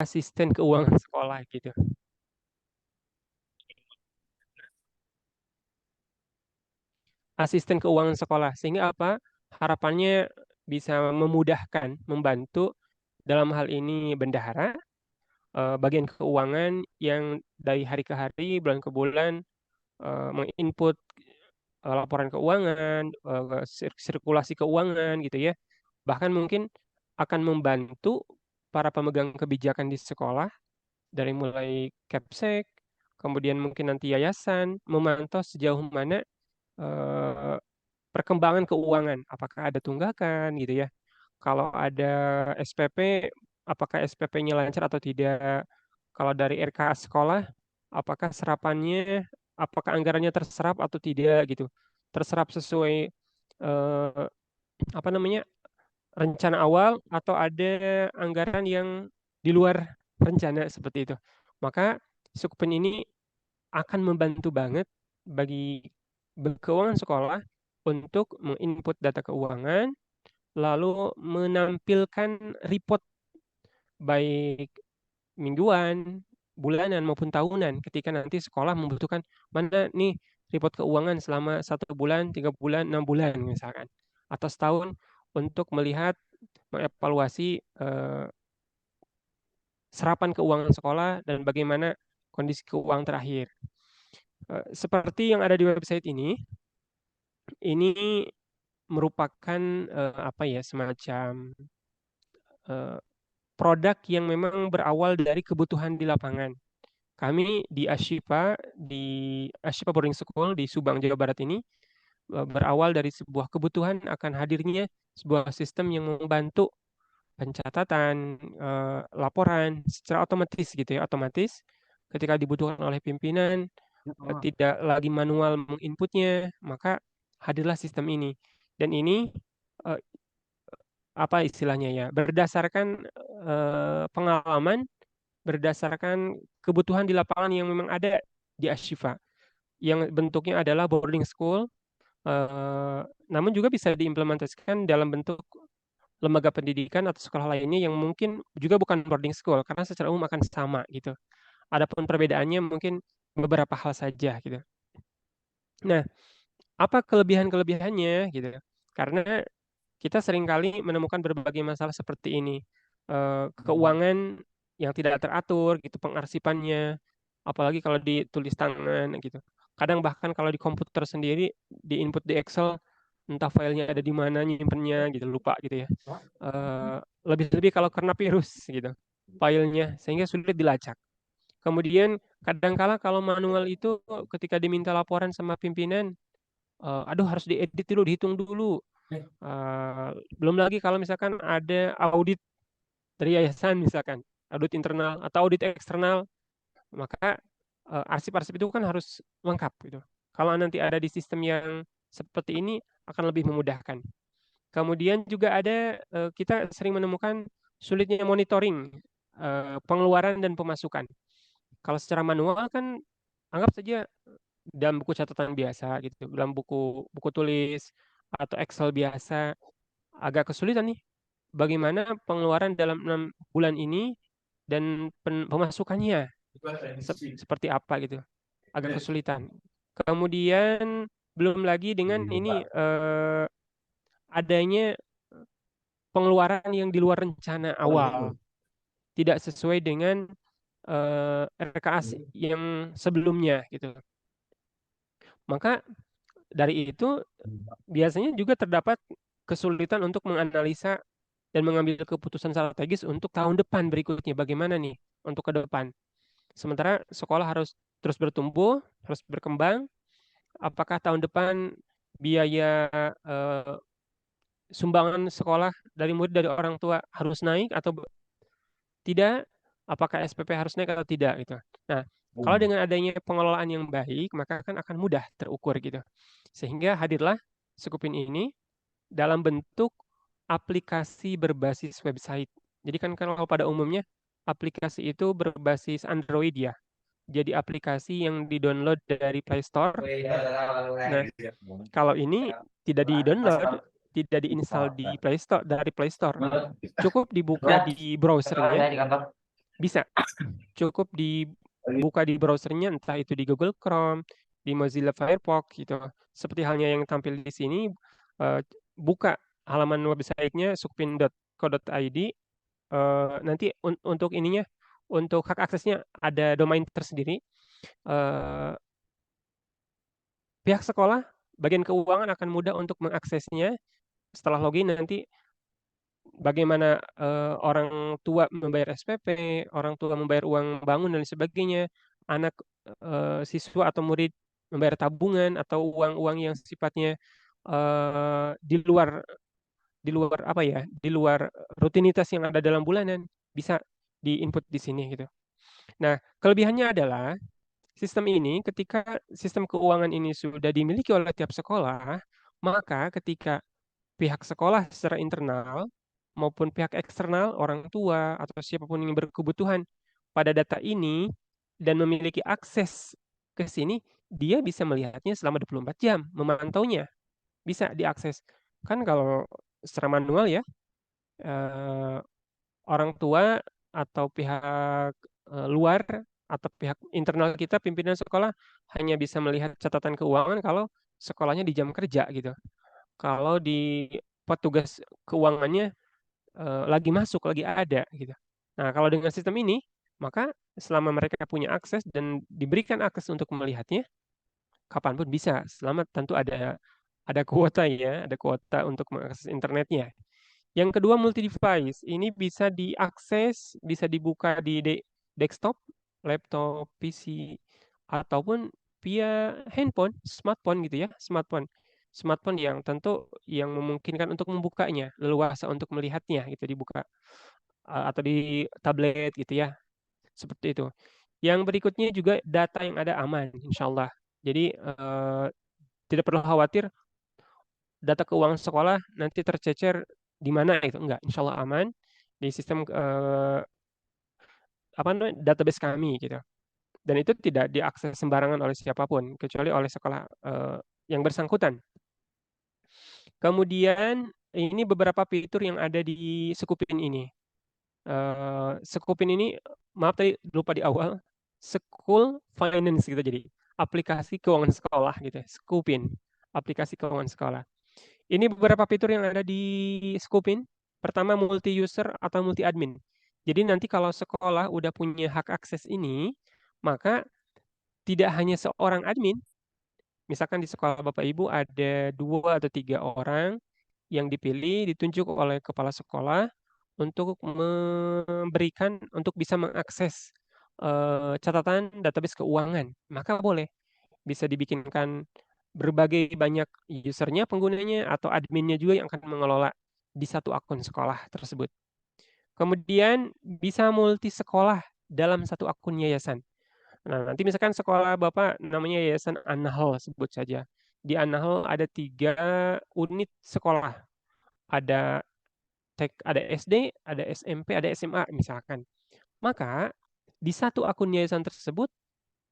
asisten keuangan sekolah gitu. Asisten keuangan sekolah sehingga apa? Harapannya bisa memudahkan, membantu dalam hal ini bendahara, bagian keuangan yang dari hari ke hari, bulan ke bulan menginput laporan keuangan, sirkulasi keuangan gitu ya. Bahkan mungkin akan membantu para pemegang kebijakan di sekolah dari mulai Kepsek, kemudian mungkin nanti yayasan memantau sejauh mana eh, perkembangan keuangan, apakah ada tunggakan gitu ya. Kalau ada SPP, apakah SPP-nya lancar atau tidak? Kalau dari RKA sekolah, apakah serapannya, apakah anggarannya terserap atau tidak gitu? Terserap sesuai apa namanya rencana awal atau ada anggaran yang di luar rencana seperti itu. Maka Sukpen ini akan membantu banget bagi keuangan sekolah untuk menginput data keuangan, lalu menampilkan report baik mingguan, bulanan maupun tahunan ketika nanti sekolah membutuhkan mana nih report keuangan selama 1 bulan, 3 bulan, 6 bulan misalkan, atau setahun untuk melihat mengevaluasi serapan keuangan sekolah dan bagaimana kondisi keuangan terakhir. Seperti yang ada di website ini merupakan apa ya semacam eh, produk yang memang berawal dari kebutuhan di lapangan. Kami di Ashifa Boarding School di Subang, Jawa Barat ini berawal dari sebuah kebutuhan akan hadirnya sebuah sistem yang membantu pencatatan laporan secara otomatis gitu ya, otomatis ketika dibutuhkan oleh pimpinan tidak lagi manual menginputnya, maka hadirlah sistem ini. Dan ini eh, apa istilahnya ya, berdasarkan pengalaman, berdasarkan kebutuhan di lapangan yang memang ada di Ashifa, yang bentuknya adalah boarding school, namun juga bisa diimplementasikan dalam bentuk lembaga pendidikan atau sekolah lainnya yang mungkin juga bukan boarding school, karena secara umum akan sama gitu. Adapun perbedaannya mungkin beberapa hal saja gitu. Nah, apa kelebihan-kelebihannya gitu? Karena kita seringkali menemukan berbagai masalah seperti ini. Keuangan yang tidak teratur gitu pengarsipannya, apalagi kalau ditulis tangan gitu. Kadang bahkan kalau di komputer sendiri di input di Excel entah filenya ada di mana nyimpennya gitu lupa gitu ya. Eh, Lebih-lebih kalau kena virus gitu filenya sehingga sulit dilacak. Kemudian kadangkala kalau manual itu ketika diminta laporan sama pimpinan, aduh harus diedit dulu, dihitung dulu. Belum lagi kalau misalkan ada audit dari yayasan misalkan, audit internal atau audit eksternal, maka arsip-arsip itu kan harus lengkap gitu. Kalau nanti ada di sistem yang seperti ini akan lebih memudahkan. Kemudian juga ada kita sering menemukan sulitnya monitoring pengeluaran dan pemasukan. Kalau secara manual kan anggap saja dalam buku catatan biasa gitu, dalam buku buku tulis atau Excel biasa agak kesulitan nih. Bagaimana pengeluaran dalam 6 bulan ini dan pemasukannya seperti apa gitu. Agak kesulitan. Kemudian belum lagi dengan ini adanya pengeluaran yang di luar rencana awal, tidak sesuai dengan RKAS yang sebelumnya gitu. Maka dari itu biasanya juga terdapat kesulitan untuk menganalisa dan mengambil keputusan strategis untuk tahun depan berikutnya. Bagaimana nih untuk ke depan? Sementara sekolah harus terus bertumbuh, terus berkembang. Apakah tahun depan biaya sumbangan sekolah dari murid dari orang tua harus naik atau tidak? Apakah SPP harus naik atau tidak gitu. Nah, kalau dengan adanya pengelolaan yang baik, maka akan mudah terukur gitu. Sehingga hadirlah Sekupin ini dalam bentuk aplikasi berbasis website. Jadi kan kalau pada umumnya aplikasi itu berbasis Android ya. Jadi aplikasi yang di-download dari Play Store. Nah, kalau ini tidak di-download, tidak diinstal di Play Store dari Play Store. Cukup dibuka di browsernya, Bisa, cukup dibuka di browsernya, entah itu di Google Chrome, di Mozilla Firefox gitu. Seperti halnya yang tampil di sini, eh, buka halaman websitenya sukpin.co.id, nanti untuk ininya, untuk hak aksesnya ada domain tersendiri. Eh, Pihak sekolah, bagian keuangan akan mudah untuk mengaksesnya. Setelah login nanti bagaimana orang tua membayar SPP, orang tua membayar uang bangun dan sebagainya, anak siswa atau murid membayar tabungan atau uang-uang yang sifatnya di luar apa ya, di luar rutinitas yang ada dalam bulanan, bisa diinput di sini gitu. Nah, kelebihannya adalah sistem ini, ketika sistem keuangan ini sudah dimiliki oleh tiap sekolah, maka ketika pihak sekolah secara internal maupun pihak eksternal, orang tua atau siapapun yang berkebutuhan pada data ini dan memiliki akses ke sini, dia bisa melihatnya selama 24 jam, memantaunya, bisa diakses. Kan kalau secara manual ya, eh, orang tua atau pihak luar atau pihak internal kita, pimpinan sekolah hanya bisa melihat catatan keuangan kalau sekolahnya di jam kerja gitu. Kalau di petugas keuangannya lagi masuk, lagi ada gitu. Nah, kalau dengan sistem ini, maka selama mereka punya akses dan diberikan akses untuk melihatnya, kapanpun bisa, selama tentu ada kuota ya, ada kuota untuk mengakses internetnya. Yang kedua multi device, ini bisa diakses, bisa dibuka di desktop, laptop, PC, ataupun via handphone, smartphone gitu ya, smartphone. Smartphone yang tentu yang memungkinkan untuk membukanya, leluasa untuk melihatnya gitu dibuka. Atau di tablet gitu ya, seperti itu. Yang berikutnya juga data yang ada aman, insya Allah. Jadi tidak perlu khawatir data keuangan sekolah nanti tercecer di mana itu, enggak, insya Allah aman di sistem apa namanya, database kami gitu. Dan itu tidak diakses sembarangan oleh siapapun kecuali oleh sekolah yang bersangkutan. Kemudian ini beberapa fitur yang ada di Sekupin ini. Sekupin ini, maaf tadi lupa di awal, School Finance gitu, jadi aplikasi keuangan sekolah gitu ya, Sekupin, aplikasi keuangan sekolah. Ini beberapa fitur yang ada di Skupin. Pertama, multi user atau multi admin. Jadi nanti kalau sekolah udah punya hak akses ini, maka tidak hanya seorang admin. Misalkan di sekolah Bapak Ibu ada 2 atau 3 orang yang dipilih, ditunjuk oleh kepala sekolah untuk memberikan, untuk bisa mengakses catatan database keuangan. Maka boleh, bisa dibikinkan berbagai banyak usernya, penggunanya, atau adminnya juga yang akan mengelola di satu akun sekolah tersebut. Kemudian bisa multi sekolah dalam satu akun yayasan. Nah, nanti misalkan sekolah Bapak namanya Yayasan An-Nahl, sebut saja. Di An-Nahl ada 3 unit sekolah. Ada ada SD, ada SMP, ada SMA misalkan. Maka di satu akun yayasan tersebut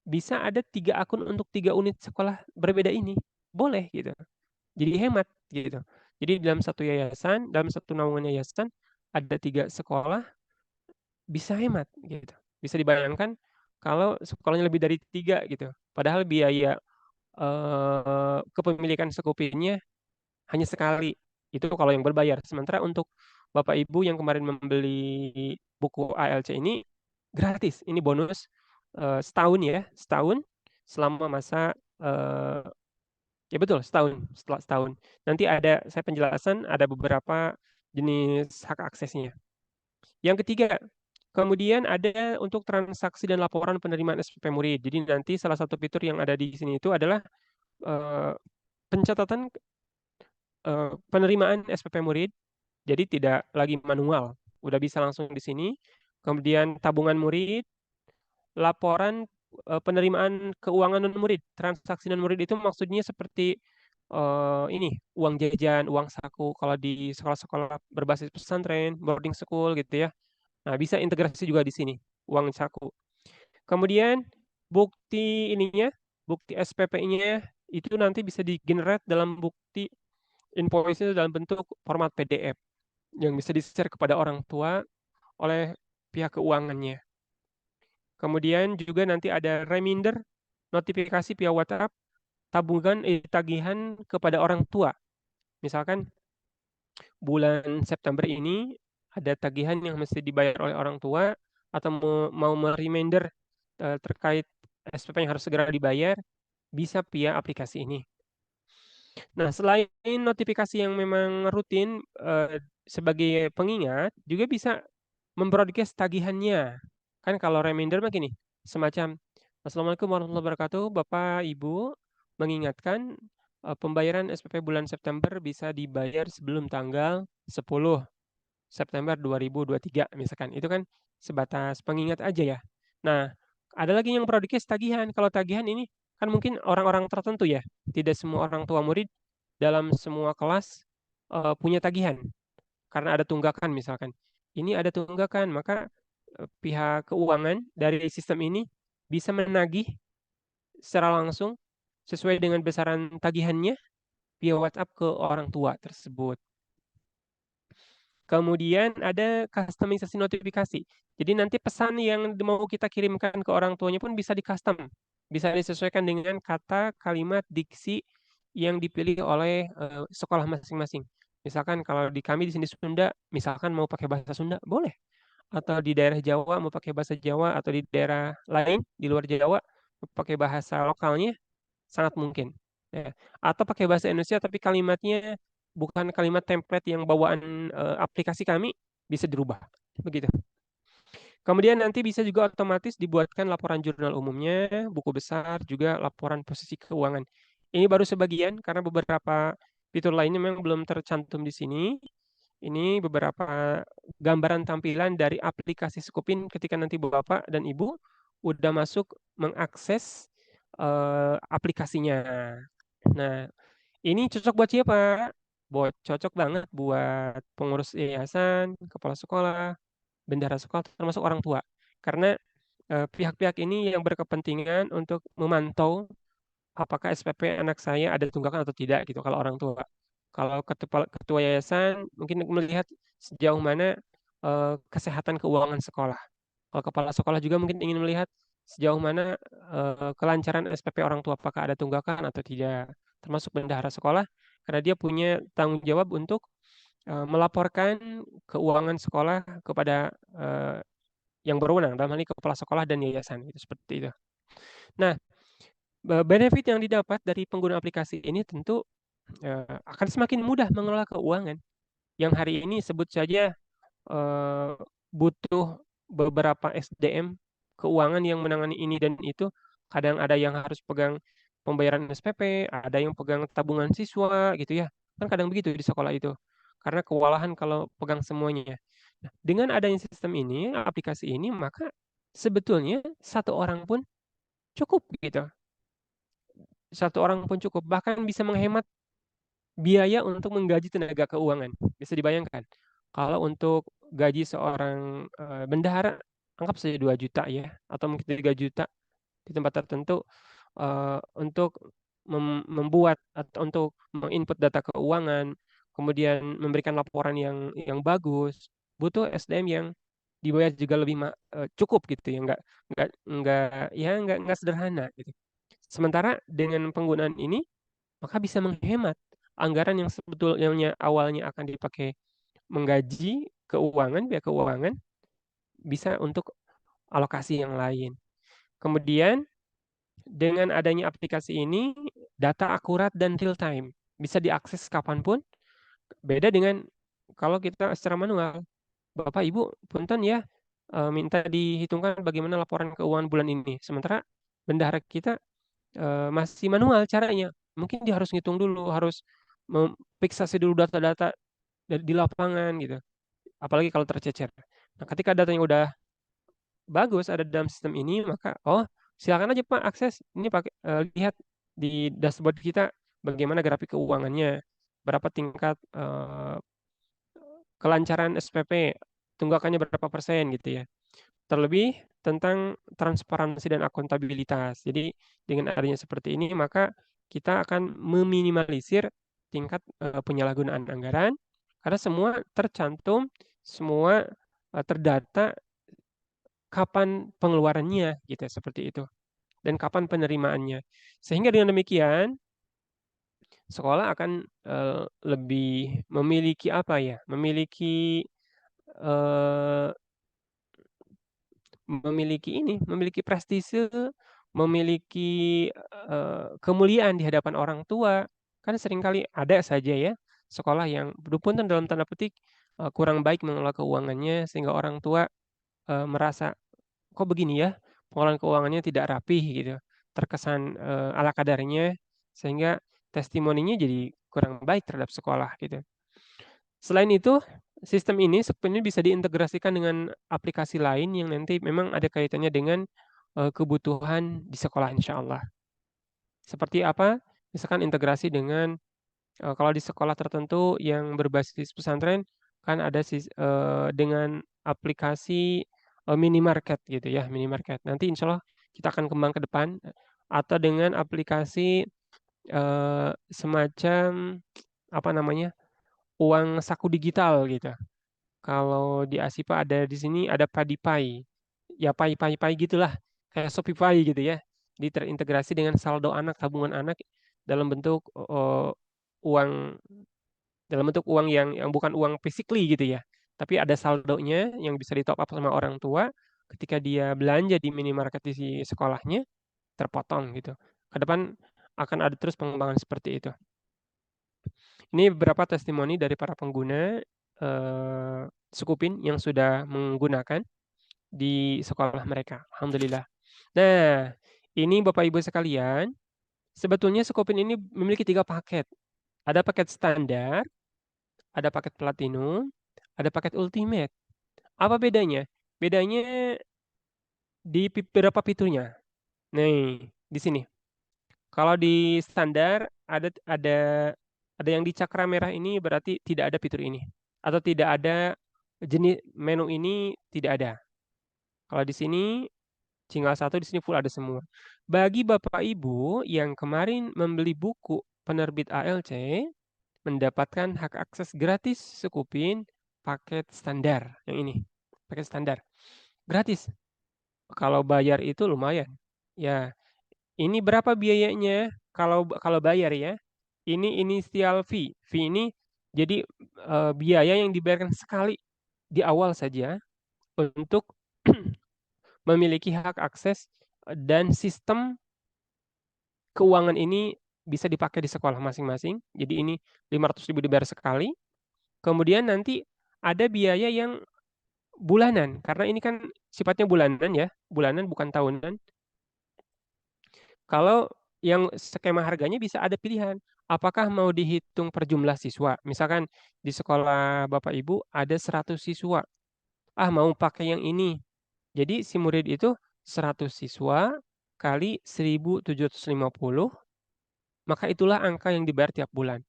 bisa ada 3 akun untuk 3 unit sekolah berbeda ini. Boleh gitu. Jadi hemat gitu. Jadi dalam satu yayasan, dalam satu naungan yayasan ada 3 sekolah, bisa hemat gitu. Bisa dibayangkan kalau sekolahnya lebih dari 3 gitu. Padahal biaya kepemilikan sekupinnya hanya sekali. Itu kalau yang berbayar. Sementara untuk Bapak Ibu yang kemarin membeli buku ALC ini gratis. Ini bonus setahun ya, setahun selama masa ya betul, setahun, setelah setahun. Nanti ada saya penjelasan, ada beberapa jenis hak aksesnya. Yang ketiga, kemudian ada untuk transaksi dan laporan penerimaan SPP murid. Jadi nanti salah satu fitur yang ada di sini itu adalah eh, pencatatan penerimaan SPP murid. Jadi tidak lagi manual, udah bisa langsung di sini. Kemudian tabungan murid, laporan penerimaan keuangan non murid. Transaksi non murid itu maksudnya seperti ini uang jajan, uang saku kalau di sekolah-sekolah berbasis pesantren, boarding school gitu ya. Nah, bisa integrasi juga di sini uang saku. Kemudian bukti ininya, bukti SPP-nya itu nanti bisa di-generate dalam bukti invoice-nya dalam bentuk format PDF yang bisa di-share kepada orang tua oleh pihak keuangannya. Kemudian juga nanti ada reminder, notifikasi via WhatsApp, tagihan kepada orang tua. Misalkan bulan September ini ada tagihan yang mesti dibayar oleh orang tua atau mau mereminder terkait SPP yang harus segera dibayar, bisa via aplikasi ini. Nah, selain notifikasi yang memang rutin sebagai pengingat, juga bisa membroadcast tagihannya. Kan kalau reminder mah gini, semacam Assalamualaikum warahmatullahi wabarakatuh, Bapak Ibu mengingatkan pembayaran SPP bulan September bisa dibayar sebelum tanggal 10 September 2023 misalkan. Itu kan sebatas pengingat aja ya. Nah, ada lagi yang broadcast tagihan. Kalau tagihan ini kan mungkin orang-orang tertentu ya. Tidak semua orang tua murid dalam semua kelas punya tagihan karena ada tunggakan misalkan. Ini ada tunggakan, maka pihak keuangan dari sistem ini bisa menagih secara langsung sesuai dengan besaran tagihannya via WhatsApp ke orang tua tersebut. Kemudian ada kustomisasi notifikasi. Jadi nanti pesan yang mau kita kirimkan ke orang tuanya pun bisa di-custom. Bisa disesuaikan dengan kata, kalimat, diksi yang dipilih oleh sekolah masing-masing. Misalkan kalau di kami di sini Sunda, misalkan mau pakai bahasa Sunda, boleh. Atau di daerah Jawa mau pakai bahasa Jawa, atau di daerah lain di luar Jawa pakai bahasa lokalnya, sangat mungkin. Ya. Atau pakai bahasa Indonesia tapi kalimatnya bukan kalimat template yang bawaan aplikasi kami, bisa dirubah. Begitu. Kemudian nanti bisa juga otomatis dibuatkan laporan jurnal umumnya, buku besar, juga laporan posisi keuangan. Ini baru sebagian karena beberapa fitur lainnya memang belum tercantum di sini. Ini beberapa gambaran tampilan dari aplikasi Skupin ketika nanti Bapak dan Ibu udah masuk mengakses aplikasinya. Nah, ini cocok buat siapa? Cocok banget buat pengurus yayasan, kepala sekolah, bendahara sekolah, termasuk orang tua. Karena pihak-pihak ini yang berkepentingan untuk memantau apakah SPP anak saya ada tunggakan atau tidak gitu kalau orang tua. Kalau ketua yayasan mungkin melihat sejauh mana kesehatan keuangan sekolah. Kalau kepala sekolah juga mungkin ingin melihat sejauh mana kelancaran SPP orang tua apakah ada tunggakan atau tidak. Termasuk bendahara sekolah karena dia punya tanggung jawab untuk melaporkan keuangan sekolah kepada yang berwenang dalam hal ini kepala sekolah dan yayasan itu seperti itu. Nah, benefit yang didapat dari pengguna aplikasi ini tentu akan semakin mudah mengelola keuangan. Yang hari ini sebut saja butuh beberapa SDM keuangan yang menangani ini dan itu. Kadang ada yang harus pegang pembayaran SPP, ada yang pegang tabungan siswa gitu ya. Kan kadang begitu di sekolah itu. Karena kewalahan kalau pegang semuanya. Nah, dengan adanya sistem ini, aplikasi ini, maka sebetulnya satu orang pun cukup gitu. Satu orang pun cukup, bahkan bisa menghemat biaya untuk menggaji tenaga keuangan. Bisa dibayangkan, kalau untuk gaji seorang bendahara, anggap saja 2 juta ya, atau mungkin 3 juta di tempat tertentu untuk membuat atau untuk menginput data keuangan, kemudian memberikan laporan yang bagus, butuh SDM yang dibayar juga lebih cukup gitu ya, nggak ya nggak sederhana gitu. Sementara dengan penggunaan ini maka bisa menghemat anggaran yang sebetulnya awalnya akan dipakai menggaji keuangan, pihak keuangan, bisa untuk alokasi yang lain. Kemudian dengan adanya aplikasi ini, data akurat dan real time, bisa diakses kapanpun. Beda dengan kalau kita secara manual, Bapak Ibu punten ya, minta dihitungkan bagaimana laporan keuangan bulan ini. Sementara bendahara kita masih manual caranya. Mungkin dia harus ngitung dulu, harus fiksasi dulu data-data di lapangan gitu. Apalagi kalau tercecer. Nah, ketika datanya udah bagus ada dalam sistem ini, maka silakan aja Pak akses. Ini pakai lihat di dashboard kita bagaimana grafik keuangannya, berapa tingkat kelancaran SPP, tunggakannya berapa persen gitu ya. Terlebih tentang transparansi dan akuntabilitas. Jadi dengan adanya seperti ini maka kita akan meminimalisir tingkat penyalahgunaan anggaran karena semua tercantum, semua terdata kapan pengeluarannya gitu, seperti itu, dan kapan penerimaannya. Sehingga dengan demikian sekolah akan, lebih memiliki apa ya, eee, memiliki prestise, memiliki, kemuliaan di hadapan orang tua. Kan seringkali ada saja ya sekolah yang berpunten dalam tanda petik, kurang baik mengelola keuangannya sehingga orang tua, merasa, "Kok begini ya, pengelolaan keuangannya tidak rapih," gitu, terkesan, ala kadarnya, sehingga testimoninya jadi kurang baik terhadap sekolah gitu. Selain itu, sistem ini sebenarnya bisa diintegrasikan dengan aplikasi lain yang nanti memang ada kaitannya dengan, kebutuhan di sekolah insyaallah. Seperti apa? Misalkan integrasi dengan, kalau di sekolah tertentu yang berbasis pesantren, kan ada dengan aplikasi, minimarket gitu ya, minimarket. Nanti insyaallah kita akan kembang ke depan, atau dengan aplikasi, semacam apa namanya, uang saku digital gitu. Kalau di Asipa ada di sini ada PadiPay, ya Pai gitulah, kayak Shopee gitu ya. Terintegrasi dengan saldo anak, tabungan anak dalam bentuk, uang uang yang bukan uang physically gitu ya, tapi ada saldonya yang bisa di-top up sama orang tua, ketika dia belanja di minimarket di sekolahnya, terpotong gitu. Ke depan akan ada terus pengembangan seperti itu. Ini beberapa testimoni dari para pengguna, Sukupin yang sudah menggunakan di sekolah mereka, alhamdulillah. Nah, ini Bapak Ibu sekalian, sebetulnya Sukupin ini memiliki 3 paket. Ada paket standar, ada paket platinum, ada paket ultimate. Apa bedanya? Bedanya di beberapa fiturnya. Nih, di sini. Kalau di standar ada yang di cakra merah ini berarti tidak ada fitur ini, atau tidak ada jenis menu ini tidak ada. Kalau di sini tinggal satu, di sini full ada semua. Bagi Bapak Ibu yang kemarin membeli buku penerbit ALC, mendapatkan hak akses gratis Sukupin paket standar yang ini, paket standar, gratis. Kalau bayar itu lumayan. Ya, ini berapa biayanya kalau kalau bayar ya? Ini initial fee. Fee ini jadi, biaya yang dibayarkan sekali di awal saja untuk memiliki hak akses, dan sistem keuangan ini bisa dipakai di sekolah masing-masing. Jadi ini 500.000 dibayar sekali, kemudian nanti ada biaya yang bulanan, karena ini kan sifatnya bulanan ya, bulanan bukan tahunan. Kalau yang skema harganya bisa ada pilihan, apakah mau dihitung per jumlah siswa? Misalkan di sekolah Bapak Ibu ada 100 siswa, "Ah, mau pakai yang ini." Jadi si murid itu 100 siswa kali 1.750, maka itulah angka yang dibayar tiap bulan.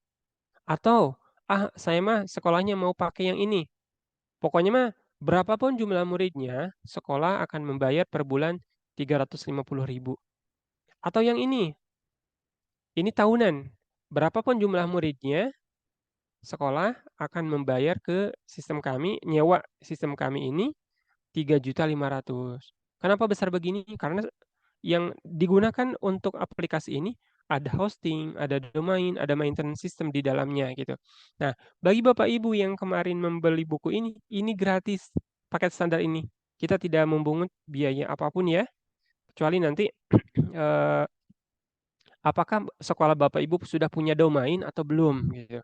Atau, "Ah, saya mah sekolahnya mau pakai yang ini." Pokoknya mah berapa pun jumlah muridnya, sekolah akan membayar per bulan 350.000. Atau yang ini tahunan, berapa pun jumlah muridnya, sekolah akan membayar ke sistem kami, nyewa sistem kami ini 3.500.000. Kenapa besar begini? Karena yang digunakan untuk aplikasi ini ada hosting, ada domain, ada maintenance system di dalamnya gitu. Nah, bagi Bapak Ibu yang kemarin membeli buku ini gratis paket standar ini. Kita tidak memungut biaya apapun ya, kecuali nanti eee, apakah sekolah Bapak Ibu sudah punya domain atau belum gitu.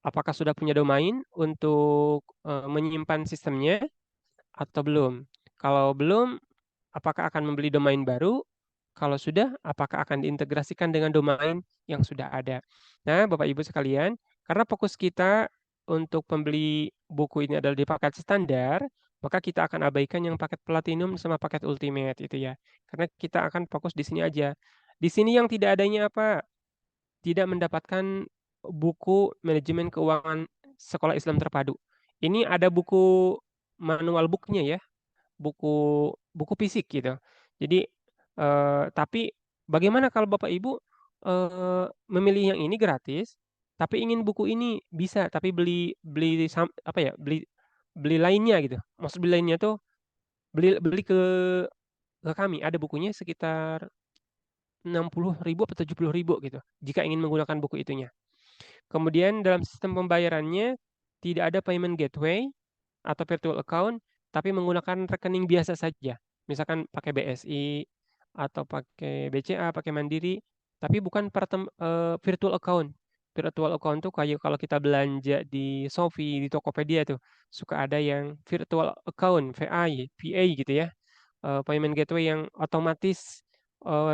Apakah sudah punya domain untuk, menyimpan sistemnya atau belum? Kalau belum, apakah akan membeli domain baru? Kalau sudah, apakah akan diintegrasikan dengan domain yang sudah ada? Nah, Bapak Ibu sekalian, karena fokus kita untuk pembeli buku ini adalah di paket standar, maka kita akan abaikan yang paket platinum sama paket ultimate itu ya. Karena kita akan fokus di sini aja. Di sini yang tidak adanya apa? Tidak mendapatkan buku manajemen keuangan sekolah Islam terpadu. Ini ada buku manual book-nya ya, buku buku fisik gitu. Jadi, tapi bagaimana kalau Bapak Ibu, memilih yang ini gratis, tapi ingin buku ini bisa, tapi beli beli apa ya, beli beli lainnya gitu. Maksud beli lainnya tuh beli beli ke kami, ada bukunya sekitar 60.000 atau 70.000 gitu, jika ingin menggunakan buku itunya. Kemudian dalam sistem pembayarannya tidak ada payment gateway atau virtual account, tapi menggunakan rekening biasa saja. Misalkan pakai BSI atau pakai BCA, pakai Mandiri, tapi bukan virtual account. Virtual account tuh kayak kalau kita belanja di Shopee, di Tokopedia tuh, suka ada yang virtual account, VA gitu ya. Payment gateway yang otomatis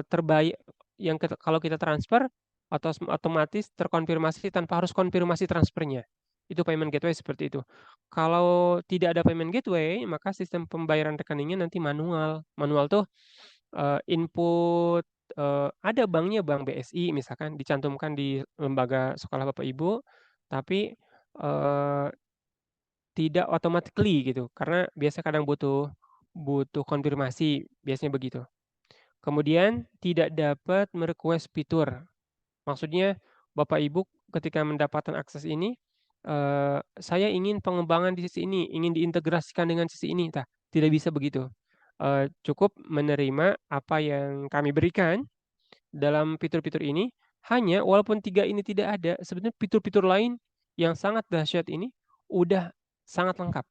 terbayar, yang kalau kita transfer atau otomatis terkonfirmasi tanpa harus konfirmasi transfernya. Itu payment gateway seperti itu. Kalau tidak ada payment gateway, maka sistem pembayaran rekeningnya nanti manual. Manual tuh input, ada banknya, bank BSI misalkan dicantumkan di lembaga sekolah Bapak Ibu, tapi tidak automatically gitu, karena biasa kadang butuh butuh konfirmasi, biasanya begitu. Kemudian tidak dapat merequest fitur. Maksudnya Bapak Ibu ketika mendapatkan akses ini, saya ingin pengembangan di sisi ini, ingin diintegrasikan dengan sisi ini, tidak bisa begitu. Cukup menerima apa yang kami berikan dalam fitur-fitur ini, hanya walaupun 3 ini tidak ada, sebenarnya fitur-fitur lain yang sangat dahsyat ini udah sangat lengkap.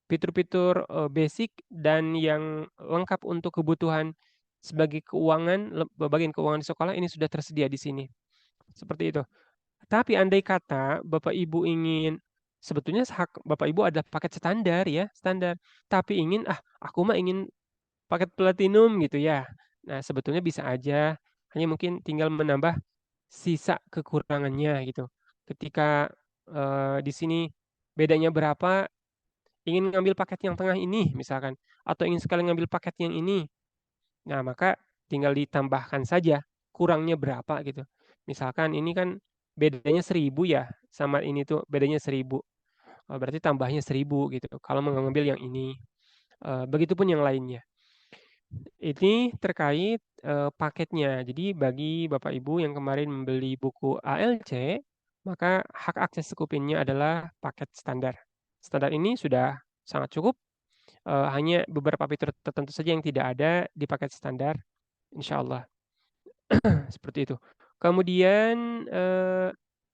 Fitur-fitur, basic dan yang lengkap untuk kebutuhan sebagai keuangan, bagian keuangan di sekolah ini sudah tersedia di sini, seperti itu. Tapi andai kata Bapak Ibu ingin, sebetulnya hak Bapak Ibu adalah paket standar ya, standar, tapi ingin, "Ah, aku mah ingin paket platinum," gitu ya. Nah, sebetulnya bisa aja, hanya mungkin tinggal menambah sisa kekurangannya gitu. Ketika, di sini bedanya berapa, ingin ngambil paket yang tengah ini misalkan, atau ingin sekali ngambil paket yang ini. Nah, maka tinggal ditambahkan saja kurangnya berapa gitu. Misalkan ini kan bedanya 1.000 ya, sama ini tuh bedanya 1.000, berarti tambahnya 1.000 gitu kalau mau ngambil yang ini, begitupun yang lainnya. Ini terkait, paketnya. Jadi bagi Bapak Ibu yang kemarin membeli buku ALC, maka hak akses Skupinnya adalah paket standar. Standar ini sudah sangat cukup, hanya beberapa fitur tertentu saja yang tidak ada di paket standar, insyaallah, seperti itu. Kemudian,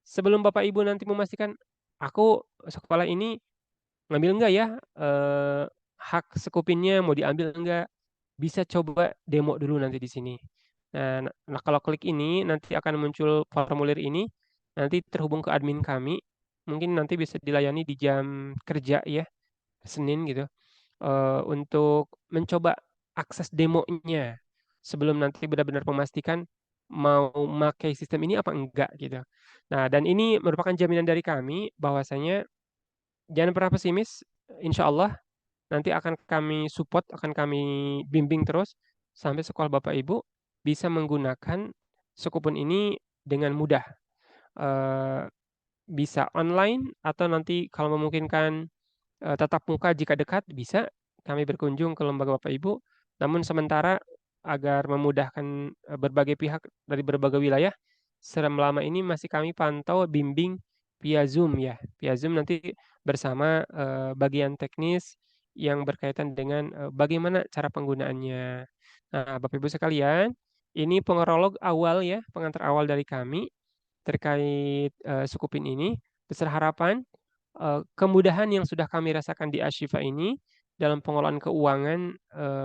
sebelum Bapak Ibu nanti memastikan, "Aku sekolah ini ngambil enggak ya, hak Skupinnya mau diambil enggak?" Bisa coba demo dulu nanti di sini. Nah, kalau klik ini nanti akan muncul formulir ini, nanti terhubung ke admin kami, mungkin nanti bisa dilayani di jam kerja ya, Senin gitu, untuk mencoba akses demonya, sebelum nanti benar-benar memastikan mau memakai sistem ini apa enggak gitu. Nah, dan ini merupakan jaminan dari kami bahwasanya jangan pernah pesimis, insya Allah nanti akan kami support, akan kami bimbing terus sampai sekolah Bapak Ibu bisa menggunakan Sekupun ini dengan mudah. Eee, Bisa online atau nanti kalau memungkinkan, tatap muka jika dekat bisa kami berkunjung ke lembaga Bapak Ibu. Namun sementara agar memudahkan, berbagai pihak dari berbagai wilayah, selama ini masih kami pantau bimbing via Zoom ya, via Zoom nanti bersama, bagian teknis yang berkaitan dengan, bagaimana cara penggunaannya. Nah, Bapak Ibu sekalian, ini pengerolog awal ya, pengantar awal dari kami terkait, Sukupin ini. Besar harapan, kemudahan yang sudah kami rasakan di Ashifa ini dalam pengelolaan keuangan,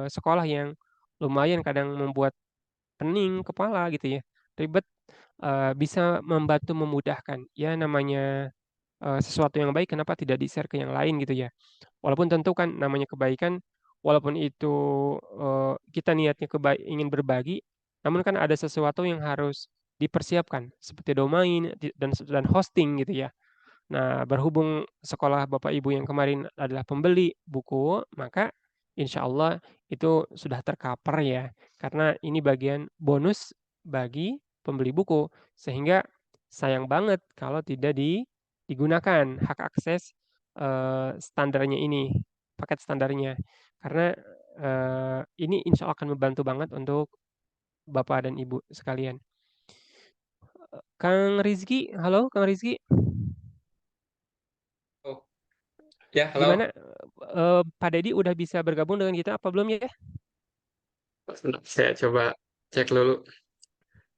sekolah yang lumayan kadang membuat pening kepala gitu ya, ribet, bisa membantu memudahkan. Ya namanya, sesuatu yang baik kenapa tidak di-share ke yang lain gitu ya. Walaupun tentu kan namanya kebaikan, walaupun itu, kita niatnya ingin berbagi, namun kan ada sesuatu yang harus dipersiapkan, seperti domain dan hosting gitu ya. Nah, berhubung sekolah Bapak Ibu yang kemarin adalah pembeli buku, maka insya Allah itu sudah tercover ya, karena ini bagian bonus bagi pembeli buku, sehingga sayang banget kalau tidak digunakan hak akses, standarnya ini, paket standarnya. Karena, ini insya Allah akan membantu banget untuk Bapak dan Ibu sekalian. Kang Rizky, halo Kang Rizky. Oh, ya, Gimana, halo. Pak Deddy udah bisa bergabung dengan kita apa belum ya? Sebentar, saya coba cek dulu.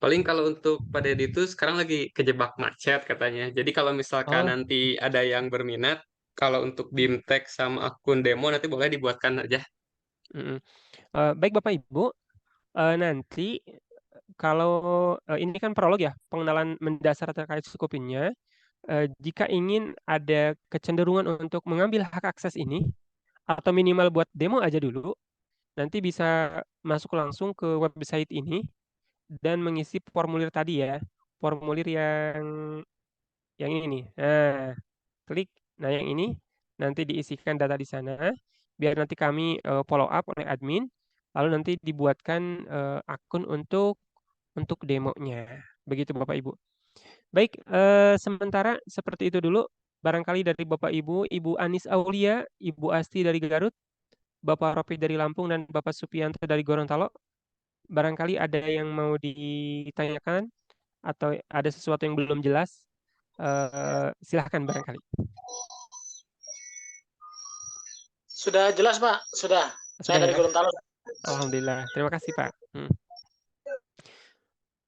Paling kalau untuk Pak Deddy itu sekarang lagi kejebak macet katanya. Jadi kalau misalkan Oh, nanti ada yang berminat, kalau untuk BIMTEK sama akun demo nanti boleh dibuatkan aja. mm-mm. Baik Bapak Ibu, nanti kalau ini kan prolog ya, pengenalan mendasar terkait Sukopinnya. Jika ingin ada kecenderungan untuk mengambil hak akses ini, atau minimal buat demo aja dulu, nanti bisa masuk langsung ke website ini dan mengisi formulir tadi ya, formulir yang ini nih. Nah, klik, nah yang ini nanti diisikan data di sana, biar nanti kami follow up oleh admin, lalu nanti dibuatkan akun untuk demonya. Begitu Bapak Ibu. Baik, sementara seperti itu dulu. Barangkali dari Bapak Ibu, Ibu Anis Aulia, Ibu Asti dari Garut, Bapak Ropi dari Lampung, dan Bapak Supianto dari Gorontalo. Barangkali ada yang mau ditanyakan atau ada sesuatu yang belum jelas. Silahkan barangkali. Sudah jelas, Pak. Sudah. Sudah Saya dari ya? Gorontalo. Alhamdulillah. Terima kasih, Pak.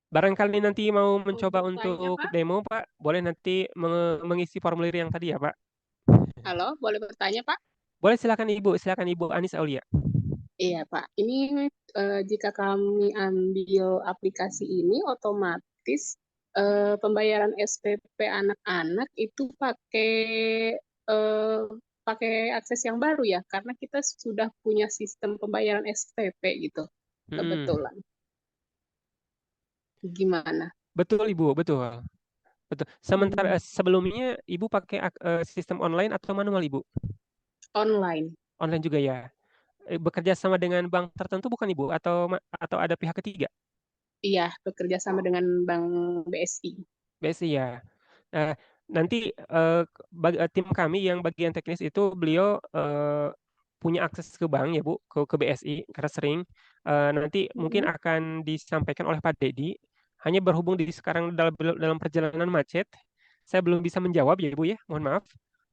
Barangkali nanti mau Mau mencoba bertanya, untuk Pak? demo, Pak, boleh nanti mengisi formulir yang tadi ya, Pak. Halo, boleh bertanya, Pak? Boleh silakan Ibu Anis Aulia. Iya, Pak. Ini jika kami ambil aplikasi ini, otomatis pembayaran SPP anak-anak itu eh, pakai akses yang baru ya, karena kita sudah punya sistem pembayaran SPP gitu. Hmm, Kebetulan. Gimana? betul Ibu, betul. Betul. Sementara Hmm, sebelumnya Ibu pakai sistem online atau manual Ibu? online. Online juga ya. Bekerja sama dengan bank tertentu bukan Ibu atau ada pihak ketiga? Iya, bekerja sama dengan Bank BSI. BSI ya. Nah, nanti tim kami yang bagian teknis itu beliau punya akses ke bank ya Bu, ke BSI karena sering. Nanti mungkin Hmm. akan disampaikan oleh Pak Dedi. Hanya berhubung di sekarang dalam perjalanan macet, saya belum bisa menjawab ya Bu ya, mohon maaf.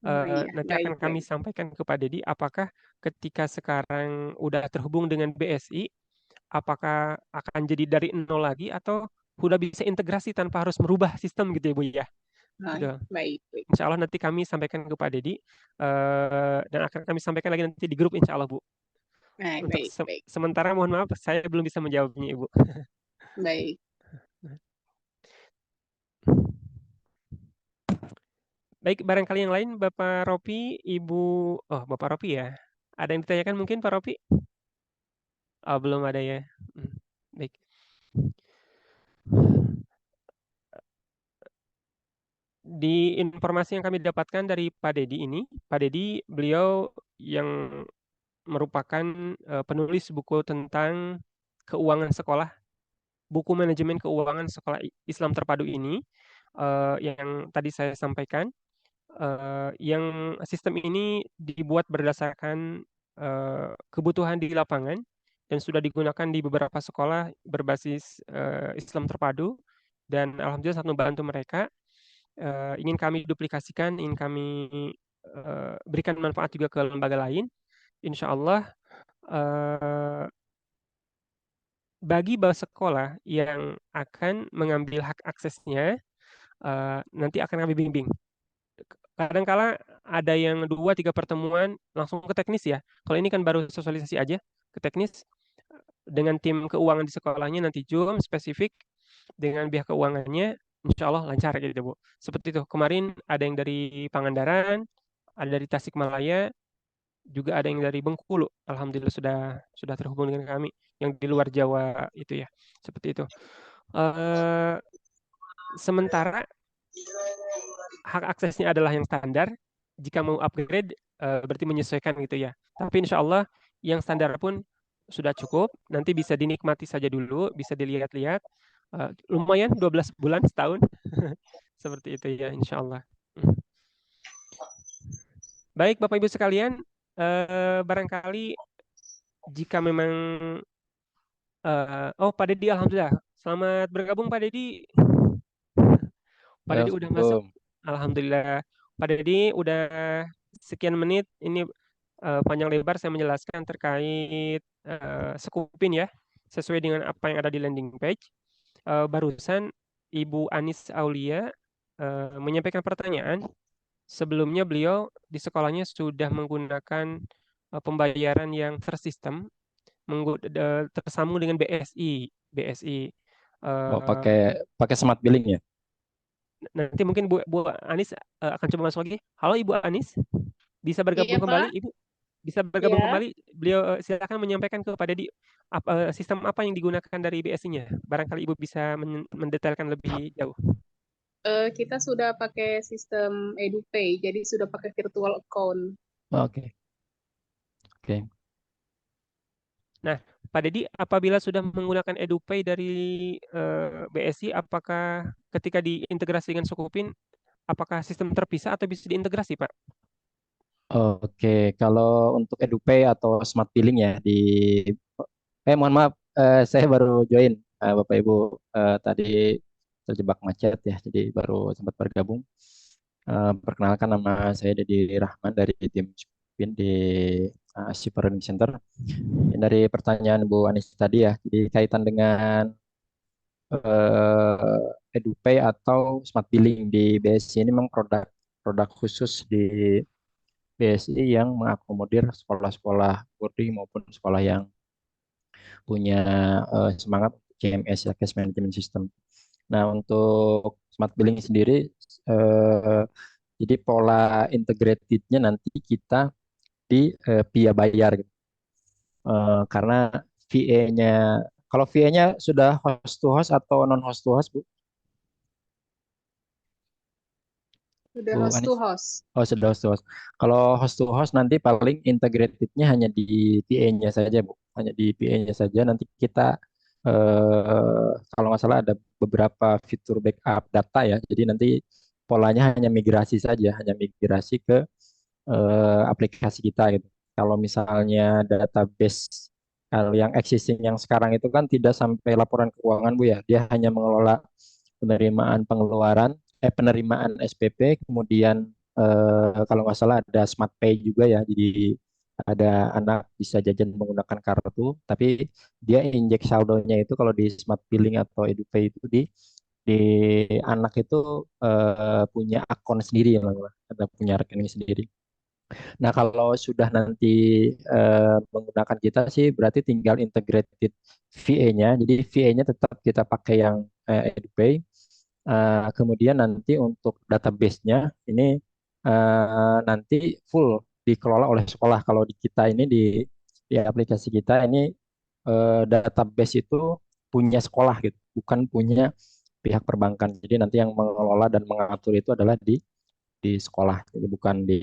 Oh, iya, Nanti akan baik, kami baik. sampaikan ke Pak Dedi apakah ketika sekarang udah terhubung dengan BSI, apakah akan jadi dari nol lagi atau udah bisa integrasi tanpa harus merubah sistem gitu ya Bu ya. Gitu. Baik, baik, baik. Insya Allah nanti kami sampaikan ke Pak Dedi dan akan kami sampaikan lagi nanti di grup Insya Allah Bu. Baik, Untuk baik, baik. sementara mohon maaf saya belum bisa menjawabnya Ibu. Baik. Baik, barangkali yang lain Bapak Ropi, Ibu, oh Bapak Ropi ya. Ada yang ditanyakan mungkin Pak Ropi? Oh belum ada ya. Hmm, baik. Di informasi yang kami dapatkan dari Pak Dedi ini, Pak Dedi beliau yang merupakan penulis buku tentang keuangan sekolah, buku manajemen keuangan sekolah Islam terpadu ini yang tadi saya sampaikan, yang sistem ini dibuat berdasarkan kebutuhan di lapangan dan sudah digunakan di beberapa sekolah berbasis Islam terpadu dan alhamdulillah sangat membantu mereka. Ingin kami duplikasikan, ingin kami berikan manfaat juga ke lembaga lain. Insya Allah bagi bahasa sekolah yang akan mengambil hak aksesnya, nanti akan kami bimbing. Kadangkala ada yang 2 3 pertemuan langsung ke teknis ya. Kalau ini kan baru sosialisasi aja ke teknis dengan tim keuangan di sekolahnya nanti Zoom spesifik dengan pihak keuangannya, insya Allah lancar gitu Bu. Seperti itu. Kemarin ada yang dari Pangandaran, ada dari Tasikmalaya, juga ada yang dari Bengkulu. Alhamdulillah sudah terhubung dengan kami yang di luar Jawa itu ya. Seperti itu. Eh, Sementara hak aksesnya adalah yang standar. Jika mau upgrade, berarti menyesuaikan gitu ya. Tapi insya Allah yang standar pun sudah cukup. Nanti bisa dinikmati saja dulu, bisa dilihat-lihat. Lumayan 12 bulan setahun. Seperti itu ya insya Allah. Hmm. Baik Bapak Ibu sekalian, barangkali jika memang oh Pak Dedi Alhamdulillah. Selamat bergabung Pak Dedi. Pak Ya, Dedi udah masuk. Assalamualaikum. Alhamdulillah. Pak Dedi udah sekian menit ini panjang lebar saya menjelaskan terkait Sekupin ya, sesuai dengan apa yang ada di landing page. Barusan Ibu Anis Aulia menyampaikan pertanyaan. Sebelumnya beliau di sekolahnya sudah menggunakan pembayaran yang tersistem, tersambung dengan BSI. BSI. Oh, Eh, pakai pakai smart billing ya? Nanti mungkin Bu Anis akan coba masuk lagi. Halo Ibu Anis, bisa Iya, bergabung Pak. kembali Ibu? Bisa bergabung Ya. kembali. Beliau silakan menyampaikan kepada sistem apa yang digunakan dari BSI-nya. Barangkali Ibu bisa mendetailkan lebih jauh. Kita sudah pakai sistem EduPay, jadi sudah pakai virtual account. Oke. Oke. Nah, Pak Dedi, apabila sudah menggunakan EduPay dari BSI, apakah ketika diintegrasi dengan Sukupin, apakah sistem terpisah atau bisa diintegrasi, Pak? Oke, kalau untuk EduPay atau smart billing ya mohon maaf, saya baru join, Bapak Ibu, tadi terjebak macet ya, jadi baru sempat bergabung. Perkenalkan, nama saya Dedi Rahman dari tim Sukupin di Shipa Learning Center. Dari pertanyaan Bu Anis tadi ya, jadi kaitan dengan EduPay atau smart billing di BSI ini memang produk khusus di BSI yang mengakomodir sekolah-sekolah boarding maupun sekolah yang punya semangat CMS ya, Cash Management System. Nah, untuk smart billing sendiri, eh, jadi pola integratednya nanti kita di via bayar gitu. Karena VA-nya, kalau VA-nya sudah host to host atau non host to host, Bu? Sudah Bu host to Anis? host. Oh, sudah host to host. Kalau host to host nanti paling integratednya hanya di PA-nya saja, Bu. Hanya di PA-nya saja. Nanti kita kalau nggak salah ada beberapa fitur backup data ya. Jadi nanti polanya hanya migrasi saja, hanya migrasi ke aplikasi kita gitu. Kalau misalnya database yang existing yang sekarang itu kan tidak sampai laporan keuangan, Bu ya. Dia hanya mengelola penerimaan pengeluaran, penerimaan SPP, kemudian kalau nggak salah ada Smart Pay juga ya. Jadi ada anak bisa jajan menggunakan kartu, tapi dia injek saldonya itu kalau di Smart Billing atau EduPay itu di anak itu punya akun sendiri ya, ada punya rekening sendiri. Nah, kalau sudah nanti menggunakan kita sih berarti tinggal integrated VA-nya. Jadi VA-nya tetap kita pakai yang EduPay. Kemudian nanti untuk database-nya ini nanti full dikelola oleh sekolah. Kalau di kita ini di aplikasi kita ini database itu punya sekolah gitu, bukan punya pihak perbankan. Jadi nanti yang mengelola dan mengatur itu adalah di sekolah, jadi bukan di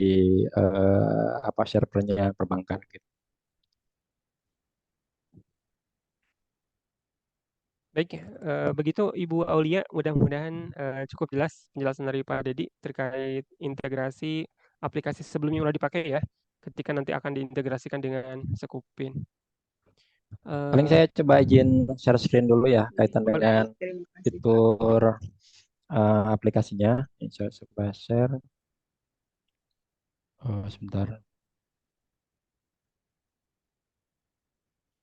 apa servernya perbankan gitu. Baik, begitu Ibu Aulia, mudah-mudahan cukup jelas penjelasan dari Pak Dedi terkait integrasi aplikasi sebelumnya yang sudah dipakai ya, ketika nanti akan diintegrasikan dengan Sekupin. Paling Eh, saya coba izin share screen dulu ya kaitan boleh. dengan Terima kasih, Pak. fitur aplikasinya. Ini saya coba share. Oh, sebentar.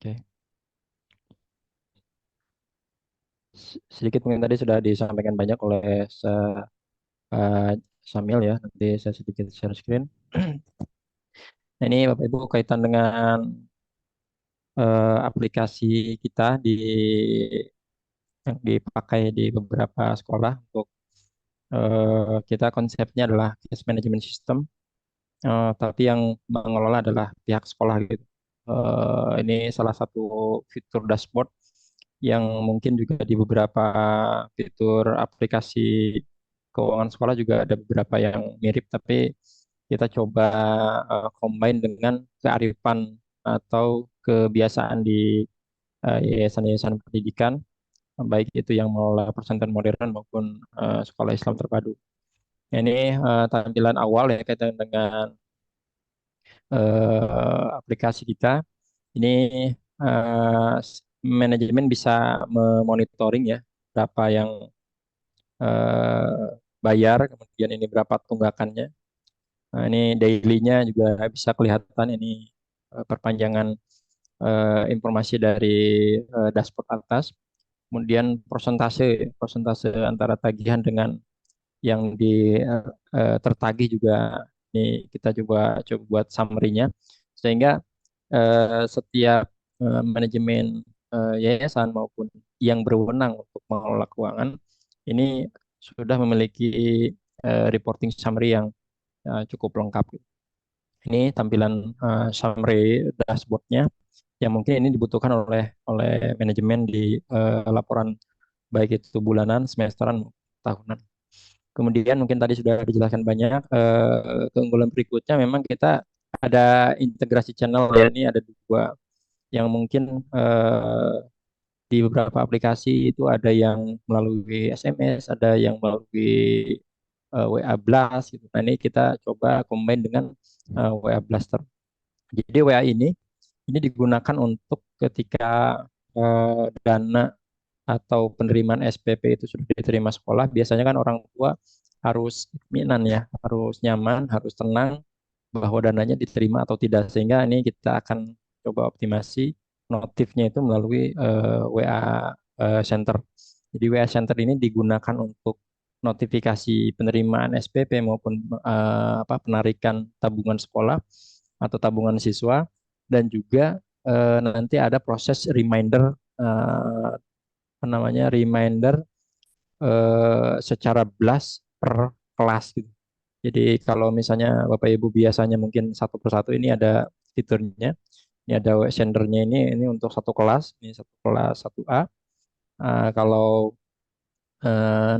Oke. Sedikit mungkin tadi sudah disampaikan banyak oleh Pak Samil ya. Nanti saya sedikit share screen. Nah, ini Bapak Ibu kaitan dengan aplikasi kita yang dipakai di beberapa sekolah untuk kita konsepnya adalah cash management system, tapi yang mengelola adalah pihak sekolah gitu. Ini salah satu fitur dashboard yang mungkin juga di beberapa fitur aplikasi keuangan sekolah juga ada beberapa yang mirip, tapi kita coba combine dengan kearifan atau kebiasaan di yayasan-yayasan pendidikan, baik itu yang mengelola pesantren modern maupun sekolah Islam terpadu. Ini tampilan awal ya kaitan dengan aplikasi kita. Ini manajemen bisa memonitoring ya berapa yang bayar, kemudian ini berapa tunggakannya. Nah, ini daily-nya juga bisa kelihatan ini perpanjangan informasi dari dashboard atas. Kemudian persentase persentase antara tagihan dengan yang tertagih juga ini kita coba buat summary-nya sehingga setiap manajemen yayasan maupun yang berwenang untuk mengelola keuangan ini sudah memiliki reporting summary yang cukup lengkap. Ini tampilan summary dashboard-nya yang mungkin ini dibutuhkan oleh manajemen di laporan baik itu bulanan, semesteran, tahunan. Kemudian mungkin tadi sudah dijelaskan banyak keunggulan berikutnya memang kita ada integrasi channel ya, ini ada dua yang mungkin di beberapa aplikasi itu ada yang melalui SMS, ada yang melalui WA Blast gitu. Nah, ini kita coba combine dengan WA Blaster. Jadi WA ini digunakan untuk ketika dana atau penerimaan SPP itu sudah diterima sekolah, biasanya kan orang tua harus itminan ya, harus nyaman, harus tenang bahwa dananya diterima atau tidak. Sehingga ini kita akan coba optimasi notifnya itu melalui WA Center. Jadi WA Center ini digunakan untuk notifikasi penerimaan SPP maupun penarikan tabungan sekolah atau tabungan siswa dan juga nanti ada proses reminder reminder secara blast per kelas gitu. Jadi kalau misalnya Bapak Ibu biasanya mungkin satu persatu ini ada fiturnya. Ini ada sendernya ini untuk satu kelas, ini satu kelas 1A. Kalau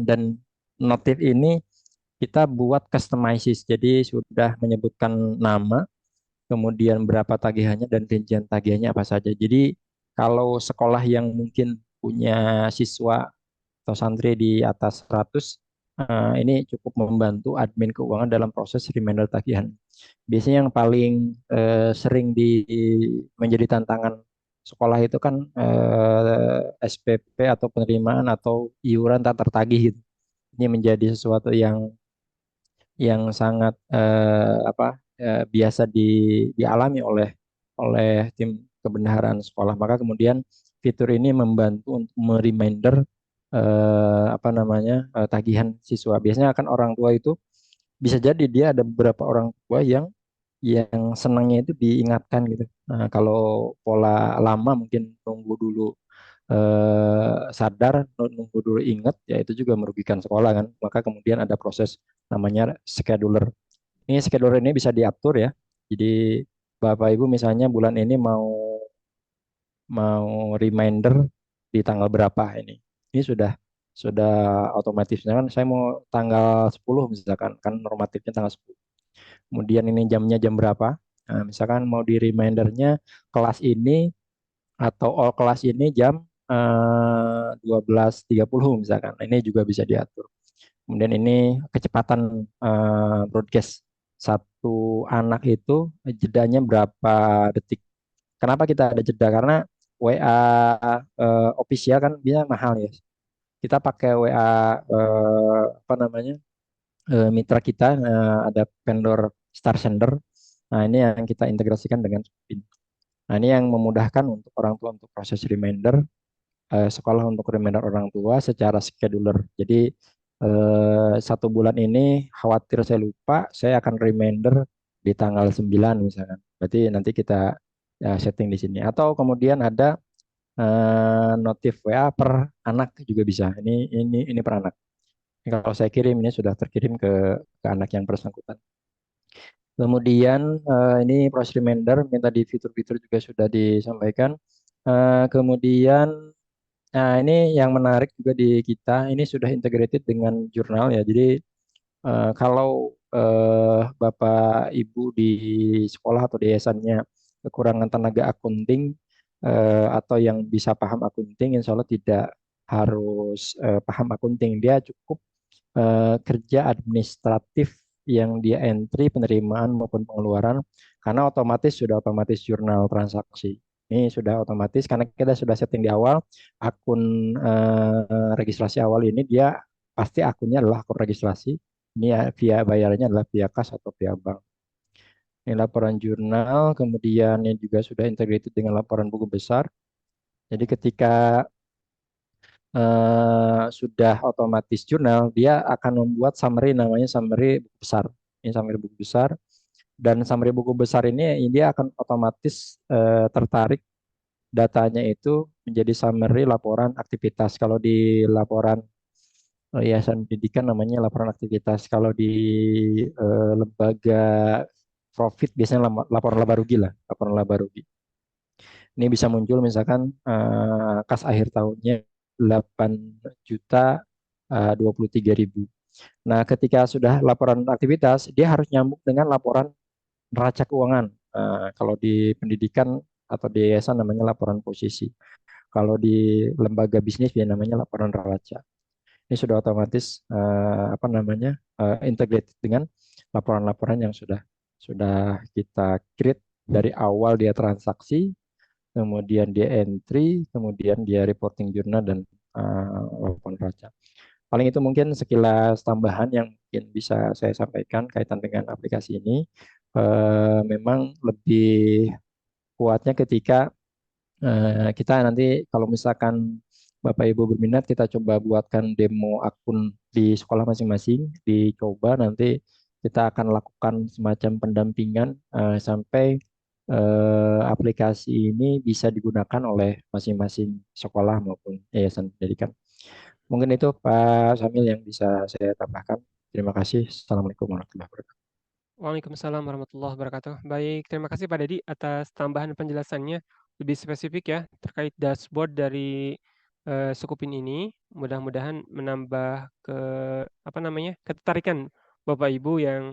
dan notif ini kita buat customizes. Jadi sudah menyebutkan nama, kemudian berapa tagihannya dan rincian tagihannya apa saja. Jadi kalau sekolah yang mungkin punya siswa atau santri di atas 100 ini cukup membantu admin keuangan dalam proses reminder tagihan. Biasanya yang paling sering menjadi tantangan sekolah itu kan SPP atau penerimaan atau iuran tak tertagih gitu. Ini menjadi sesuatu yang sangat biasa dialami oleh tim kebenaran sekolah. Maka kemudian fitur ini membantu untuk mereminder tagihan siswa. Biasanya akan orang tua itu bisa jadi dia ada beberapa orang tua yang senangnya itu diingatkan gitu. Nah, kalau pola lama mungkin nunggu dulu sadar, nunggu dulu ingat, ya itu juga merugikan sekolah kan. Maka kemudian ada proses namanya scheduler. Ini scheduler ini bisa diatur ya. Jadi Bapak Ibu misalnya bulan ini mau reminder di tanggal berapa ini. Ini sudah otomatis. Misalkan saya mau tanggal 10 misalkan, kan normatifnya tanggal 10. Kemudian ini jamnya jam berapa? Nah, misalkan mau di remindernya kelas ini atau all kelas ini jam 12.30 misalkan. Nah, ini juga bisa diatur. Kemudian ini kecepatan broadcast. Satu anak itu jedanya berapa detik. Kenapa kita ada jeda? Karena WA official kan bisa mahal ya. Kita pakai WA mitra kita ada vendor Star Sender. Nah, ini yang kita integrasikan dengan Spin. Nah, ini yang memudahkan untuk orang tua untuk proses reminder, sekolah untuk reminder orang tua secara scheduler. Jadi satu bulan ini khawatir saya lupa, saya akan reminder di tanggal 9 misalkan. Berarti nanti kita setting di sini. Atau kemudian ada notif WA per anak juga bisa. Ini per anak. Kalau saya kirim ini sudah terkirim ke anak yang bersangkutan. Kemudian ini proses reminder, minta di fitur-fitur juga sudah disampaikan. Kemudian ini yang menarik juga di kita, ini sudah integrated dengan jurnal ya. Jadi kalau Bapak Ibu di sekolah atau di yayasannya kekurangan tenaga akunting atau yang bisa paham akunting, insya Allah tidak harus paham akunting. Dia cukup kerja administratif yang dia entry penerimaan maupun pengeluaran karena sudah otomatis jurnal transaksi. Ini sudah otomatis karena kita sudah setting di awal akun registrasi awal ini dia pasti akunnya adalah akun registrasi Ini ya, via bayarnya adalah via kas atau via bank. Ini laporan jurnal, kemudian ini juga sudah integrated dengan laporan buku besar. Jadi ketika sudah otomatis jurnal, dia akan membuat summary, namanya summary buku besar. Ini summary buku besar. Dan summary buku besar ini dia akan otomatis tertarik datanya itu menjadi summary laporan aktivitas. Kalau di laporan yayasan pendidikan namanya laporan aktivitas. Kalau di lembaga profit biasanya laporan laba rugi lah, laporan laba rugi. Ini bisa muncul misalkan kas akhir tahunnya 8.023.000. Nah, ketika sudah laporan aktivitas, dia harus nyambung dengan laporan neraca keuangan. Kalau di pendidikan atau di yayasan namanya laporan posisi. Kalau di lembaga bisnis dia namanya laporan neraca. Ini sudah otomatis integrated dengan laporan-laporan yang sudah kita create dari awal dia transaksi, kemudian dia entry, kemudian dia reporting jurnal dan laporan neraca. Paling itu mungkin sekilas tambahan yang mungkin bisa saya sampaikan kaitan dengan aplikasi ini. Memang lebih kuatnya ketika kita nanti kalau misalkan Bapak Ibu berminat, kita coba buatkan demo akun di sekolah masing-masing, dicoba nanti kita akan lakukan semacam pendampingan sampai aplikasi ini bisa digunakan oleh masing-masing sekolah maupun yayasan pendidikan. Mungkin itu Pak Samil yang bisa saya tambahkan. Terima kasih. Assalamualaikum warahmatullahi wabarakatuh. Waalaikumsalam warahmatullahi wabarakatuh. Baik, terima kasih Pak Dedi atas tambahan penjelasannya lebih spesifik ya terkait dashboard dari Sukupin ini. Mudah-mudahan menambah ketertarikan Bapak Ibu yang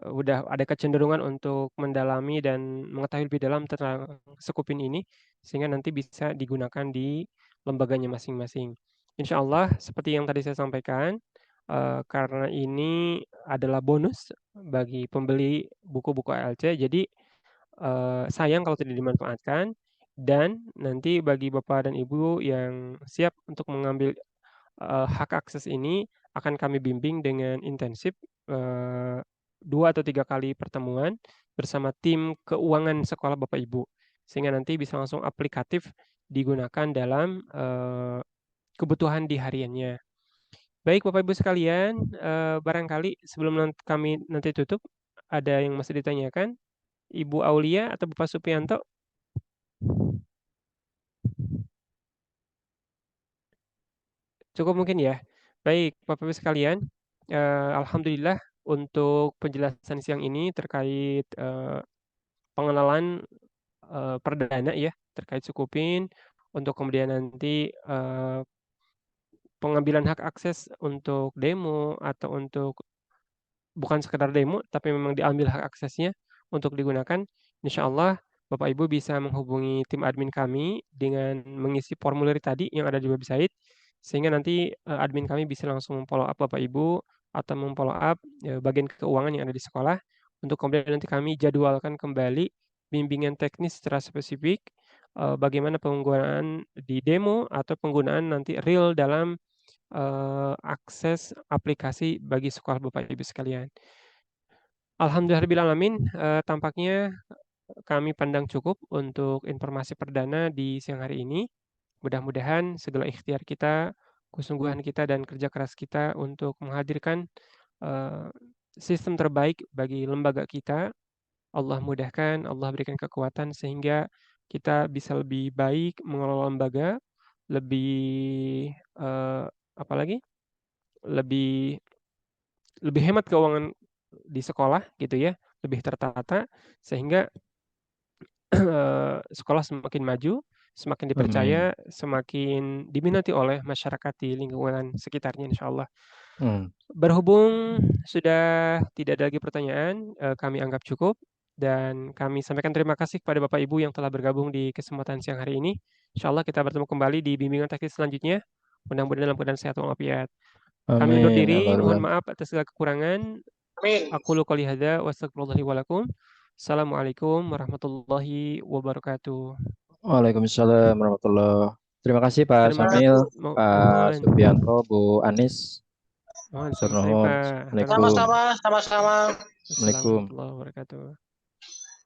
udah ada kecenderungan untuk mendalami dan mengetahui lebih dalam tentang Sukupin ini sehingga nanti bisa digunakan di lembaganya masing-masing. Insya Allah seperti yang tadi saya sampaikan, karena ini adalah bonus bagi pembeli buku-buku ALC, jadi sayang kalau tidak dimanfaatkan. Dan nanti bagi Bapak dan Ibu yang siap untuk mengambil hak akses ini akan kami bimbing dengan intensif 2 atau 3 kali pertemuan bersama tim keuangan sekolah Bapak Ibu, sehingga nanti bisa langsung aplikatif digunakan dalam kebutuhan di hariannya. Baik Bapak Ibu sekalian, barangkali sebelum kami nanti tutup, ada yang masih ditanyakan? Ibu Aulia atau Bapak Supianto? Cukup mungkin ya. Baik Bapak Ibu sekalian, alhamdulillah untuk penjelasan siang ini terkait pengenalan perdana ya terkait Sukupin, untuk kemudian nanti pengambilan hak akses untuk demo atau untuk bukan sekedar demo, tapi memang diambil hak aksesnya untuk digunakan. Insya Allah Bapak Ibu bisa menghubungi tim admin kami dengan mengisi formulir tadi yang ada di website, sehingga nanti admin kami bisa langsung follow up Bapak Ibu atau memfollow up bagian keuangan yang ada di sekolah, untuk kemudian nanti kami jadwalkan kembali bimbingan teknis secara spesifik, bagaimana penggunaan di demo atau penggunaan nanti real dalam akses aplikasi bagi sekolah Bapak Ibu sekalian. Alhamdulillahirrahmanirrahim, tampaknya kami pandang cukup untuk informasi perdana di siang hari ini. Mudah-mudahan segala ikhtiar kita, kesungguhan kita, dan kerja keras kita untuk menghadirkan sistem terbaik bagi lembaga kita, Allah mudahkan, Allah berikan kekuatan sehingga kita bisa lebih baik mengelola lembaga, lebih lebih hemat keuangan di sekolah gitu ya, lebih tertata sehingga sekolah semakin maju, semakin dipercaya, semakin diminati oleh masyarakat di lingkungan sekitarnya insyaallah. Berhubung sudah tidak ada lagi pertanyaan, kami anggap cukup dan kami sampaikan terima kasih kepada Bapak Ibu yang telah bergabung di kesempatan siang hari ini. Insyaallah kita bertemu kembali di bimbingan teknis selanjutnya. Mudah-mudahan dalam keadaan sehat walafiat. Kami undur diri, mohon maaf atas segala kekurangan. Aqulu qouli hadza wa astaghfirullahi wa lakum. Assalamualaikum warahmatullahi wabarakatuh. Waalaikumsalam warahmatullahi wabarakatuh. Terima kasih Pak Samil, Pak Supianto, Bu Anis. Mohon Matur selesai, nuhun. Pak. Assalamualaikum. Sama-sama, sama-sama. Assalamualaikum. Assalamualaikum warahmatullahi wabarakatuh.